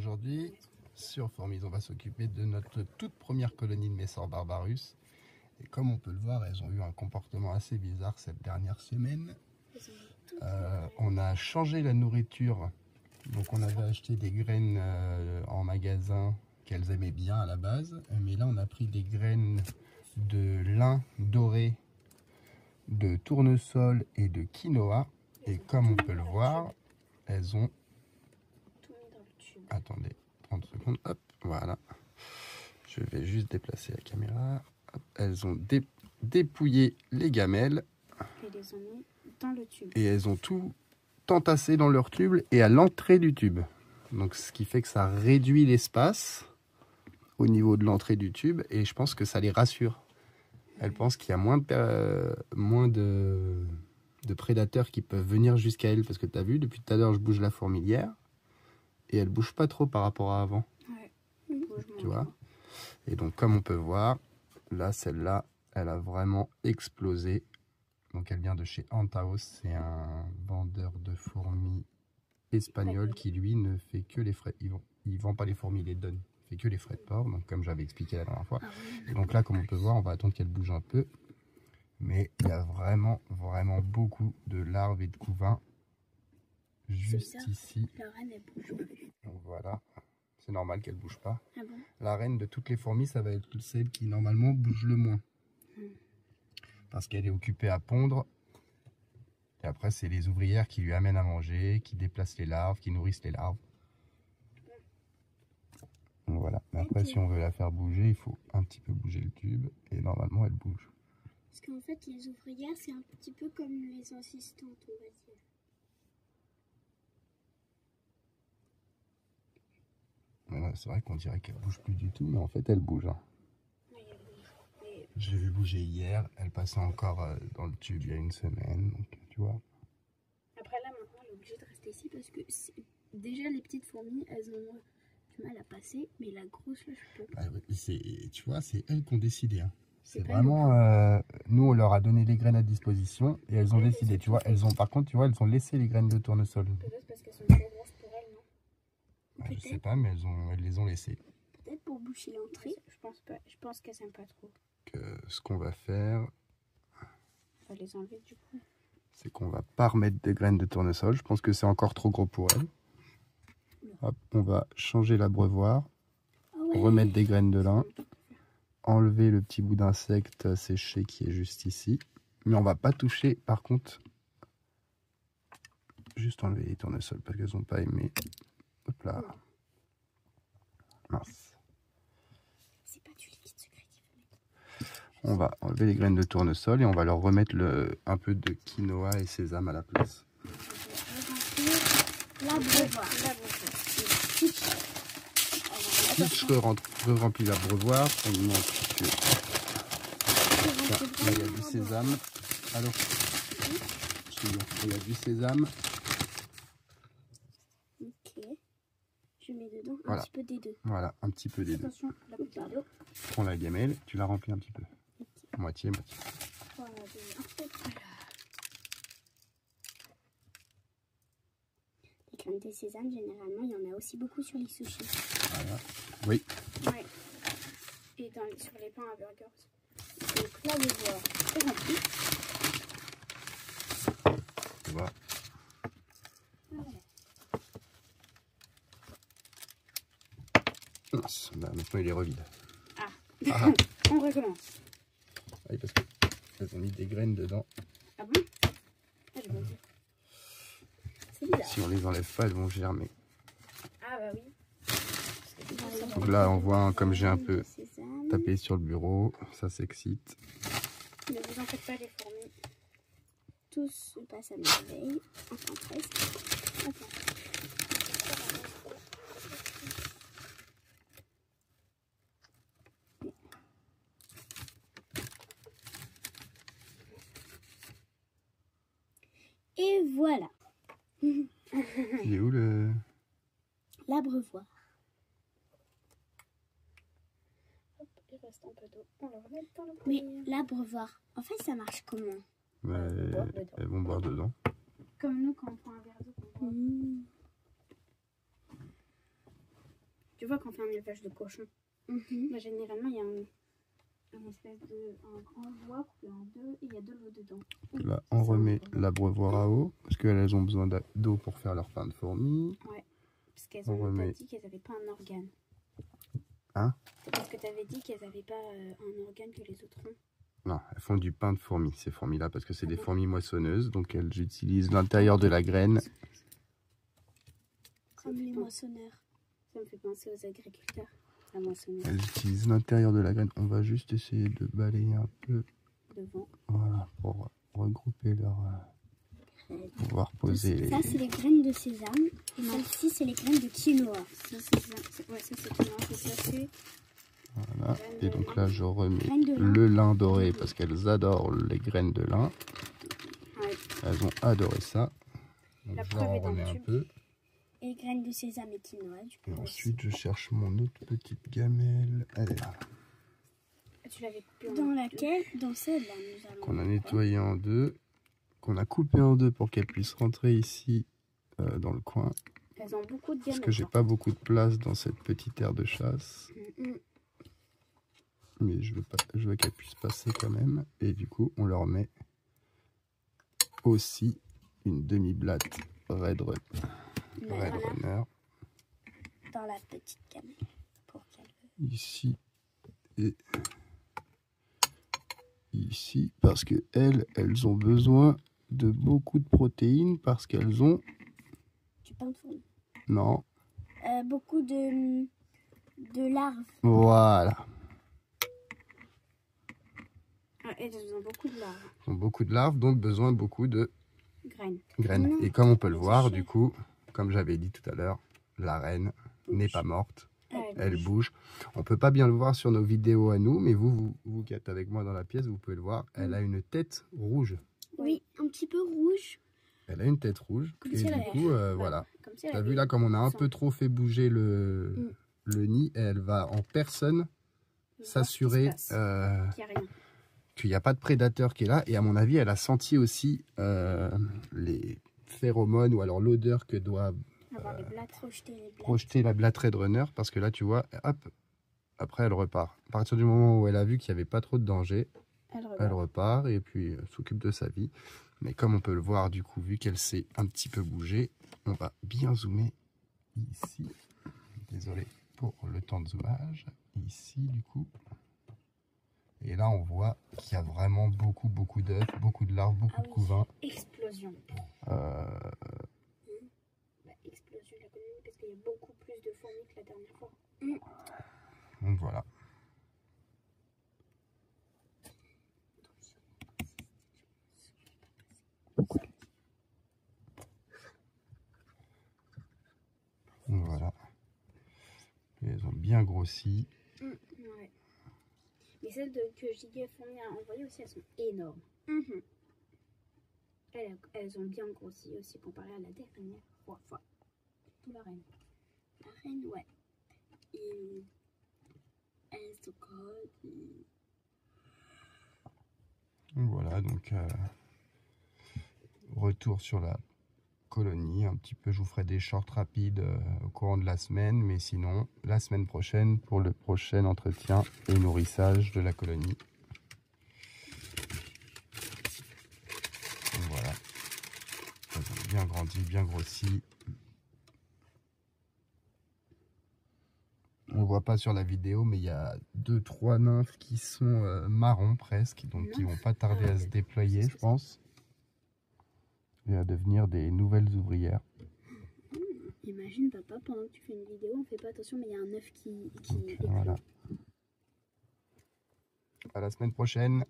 Aujourd'hui, sur Formiz, on va s'occuper de notre toute première colonie de Messor Barbarus. Et comme on peut le voir, elles ont eu un comportement assez bizarre cette dernière semaine. On a changé la nourriture. Donc on avait acheté des graines en magasin qu'elles aimaient bien à la base. Mais là, on a pris des graines de lin doré, de tournesol et de quinoa. Et comme on peut le voir, elles ont... Attendez, 30 secondes. Hop, voilà. Je vais juste déplacer la caméra. Hop, elles ont dépouillé les gamelles. Et les ont mis dans le tube. Et elles ont tout entassé dans leur tube et à l'entrée du tube. Donc ce qui fait que ça réduit l'espace au niveau de l'entrée du tube. Et je pense que ça les rassure. Elles pensent qu'il y a moins de prédateurs qui peuvent venir jusqu'à elles. Parce que tu as vu, depuis tout à l'heure, je bouge la fourmilière. Et elle bouge pas trop par rapport à avant. Ouais. Tu vois. Et donc comme on peut voir, là celle-là, elle a vraiment explosé. Donc elle vient de chez Antaos, c'est un vendeur de fourmis espagnol qui lui ne fait que les frais. Il vend pas les fourmis, il les donne. Il fait que les frais de port, donc comme j'avais expliqué la dernière fois. Et donc là, comme on peut voir, on va attendre qu'elle bouge un peu. Mais il y a vraiment beaucoup de larves et de couvains juste ici. La reine, elle bouge plus. Donc voilà, c'est normal qu'elle bouge pas. Ah bon? La reine de toutes les fourmis, ça va être celle qui normalement bouge le moins. Parce qu'elle est occupée à pondre. Et après, c'est les ouvrières qui lui amènent à manger, qui déplacent les larves, qui nourrissent les larves. Donc voilà. Mais après, si on veut la faire bouger, il faut un petit peu bouger le tube. Et normalement, elle bouge. Parce qu'en fait, les ouvrières, c'est un petit peu comme les assistantes, on va dire. C'est vrai qu'on dirait qu'elle bouge plus du tout, mais en fait, elle bouge. Hein. J'ai vu bouger hier. Elle passait encore dans le tube il y a une semaine. Donc, tu vois. Après, là, maintenant, elle est obligée de rester ici parce que déjà, les petites fourmis, elles ont du mal à passer. Mais la grosse, là, je peux pas. Ah oui, tu vois, c'est elles qui ont décidé. Hein. C'est vraiment... nous, on leur a donné les graines à disposition et elles ont décidé. Tu vois, par contre, tu vois, elles ont laissé les graines de tournesol. Peut-être parce qu'elles sont trop grosses pour elles, non? Bah, je sais pas, mais elles les ont laissées. Peut-être pour boucher l'entrée. Je pense pas. Je pense qu'elles s'aiment pas trop. Ce qu'on va faire, On va les enlever du coup. C'est qu'on va pas remettre des graines de tournesol. Je pense que c'est encore trop gros pour elles. Hop, on va changer l'abreuvoir, remettre des graines de lin, enlever le petit bout d'insecte séché qui est juste ici. Mais on va pas toucher, par contre, juste enlever les tournesols parce qu'elles n'ont pas aimé. Hop là. Mince. C'est pas du liquide secret qu'il faut mettre. On va enlever les graines de tournesol et on va leur remettre un peu de quinoa et sésame à la place. L'abreuvoir. Pitch re-remplit l'abreuvoir. On lui montre que là, il y a du sésame. Alors, il y a du sésame. Ok. Je mets dedans Voilà. un petit peu des deux. Voilà, un petit peu des deux. Attention, la bouteille d'eau. Prends la gamelle, tu la remplis un petit peu. Okay. Moitié. Voilà. Les graines de sésame, généralement, il y en a aussi beaucoup sur les sushis. Voilà. Oui. Ouais. Et sur les pains à burger aussi. Donc là, le voir est rempli. Tu vois. Voilà. Là, maintenant, il est revide. Ah. Ah. On recommence. Oui, parce qu'elles ont mis des graines dedans. Ah bon? Ah, je vois. C'est bizarre. Si on les enlève pas, elles vont germer. Ah bah oui. Donc là, on voit, comme j'ai un peu tapé sur le bureau, ça s'excite. Ne vous en faites pas, les fourmis. Tout se passe à merveille. Enfin, presque. Attends. Et voilà. Il est où le... L'abreuvoir. Il reste un peu d'eau. On le remet dans le... Mais l'abreuvoir, en fait, ça marche comment? Elles vont boire dedans. Comme nous, quand on prend un verre d'eau. Tu vois, quand on fait un élevage de cochons, bah, généralement, il y a une espèce de un grand bois coupé en deux et il y a 2 lots dedans. Là, on remet l'abreuvoir à eau parce qu'elles ont besoin d'eau pour faire leur pain de fourmi. Ouais, parce qu'elles ont dit qu'elles n'avaient pas un organe. Hein? C'est parce que tu avais dit qu'elles n'avaient pas un organe que les autres ont. Non, elles font du pain de fourmi, ces fourmis-là, parce que c'est des fourmis moissonneuses. Donc elles utilisent l'intérieur de la graine. Comme les moissonneurs. Ça me fait penser aux agriculteurs. La moissonneuse. Elles utilisent l'intérieur de la graine. On va juste essayer de balayer un peu devant. Voilà, pour regrouper leur... pouvoir poser les... Ça, c'est les graines de sésame. Et celle-ci, c'est les graines de quinoa. Ça, c'est quinoa. Et ça, c'est... Voilà. Et donc là, je remets le lin doré parce qu'elles adorent les graines de lin. Ouais. Elles ont adoré ça. Donc La je leur en remets un peu. Et graines de sésame et quinoa. Et ensuite, je cherche mon autre petite gamelle. Elle est là. Tu l'avais coupée en dans laquelle, dans celle-là, nous allons... Qu'on a nettoyé en deux. Qu'on a coupé en deux pour qu'elle puisse rentrer ici dans le coin. Elles ont beaucoup de gamelles. Parce que j'ai pas beaucoup de place dans cette petite aire de chasse. Mais je veux qu'elle puisse passer quand même. Et du coup, on leur met aussi une demi-blatte Red Runner. Dans la petite gamelle. Pour qu'elle... Ici et ici. Parce que elles ont besoin de beaucoup de protéines. Parce qu'elles ont... Du pain de fourmi. Non. Beaucoup de larves. Voilà. Elles ont beaucoup de larves. Elles ont beaucoup de larves, donc besoin de beaucoup de graines. Et comme on peut le voir, du coup, comme j'avais dit tout à l'heure, la reine n'est pas morte. Elle bouge. On peut pas bien le voir sur nos vidéos à nous, mais vous qui êtes avec moi dans la pièce, vous pouvez le voir. Elle a une tête rouge. Oui, un petit peu rouge. Elle a une tête rouge. Comme et si du coup, voilà. Si Tu as vu là, comme on a un peu trop fait bouger le nid, elle va en personne s'assurer qu'il n'y a pas de prédateur qui est là. Et à mon avis, elle a senti aussi les phéromones ou alors l'odeur que doit projeter la blatte Red Runner. Parce que là, tu vois, hop, après elle repart. À partir du moment où elle a vu qu'il n'y avait pas trop de danger, elle repart et puis s'occupe de sa vie. Mais comme on peut le voir, du coup, vu qu'elle s'est un petit peu bougée, on va bien zoomer ici. Désolé pour le temps de zoomage. Ici, du coup. Et là, on voit qu'il y a vraiment beaucoup d'œufs, beaucoup de larves, beaucoup de couvains. Explosion. Explosion de la colonie parce qu'il y a beaucoup plus de fourmis que la dernière fois. Donc voilà. Donc voilà. Et elles ont bien grossi. Ouais. Mais celles que JDF Fourmi a envoyées aussi, elles sont énormes. Elles ont bien grossi aussi comparé à la dernière fois. Surtout la reine. La reine, ouais. Et elles sont grandes. Voilà, donc retour sur la colonie. Un petit peu, je vous ferai des shorts rapides au courant de la semaine. Mais sinon, la semaine prochaine pour le prochain entretien et nourrissage de la colonie. Donc voilà. Elles ont bien grandi, bien grossi. On ne voit pas sur la vidéo, mais il y a 2-3 nymphes qui sont marrons presque, donc qui vont pas tarder à se déployer, je pense, et à devenir des nouvelles ouvrières. Imagine papa, pendant que tu fais une vidéo, on fait pas attention, mais il y a un œuf qui Voilà. À la semaine prochaine.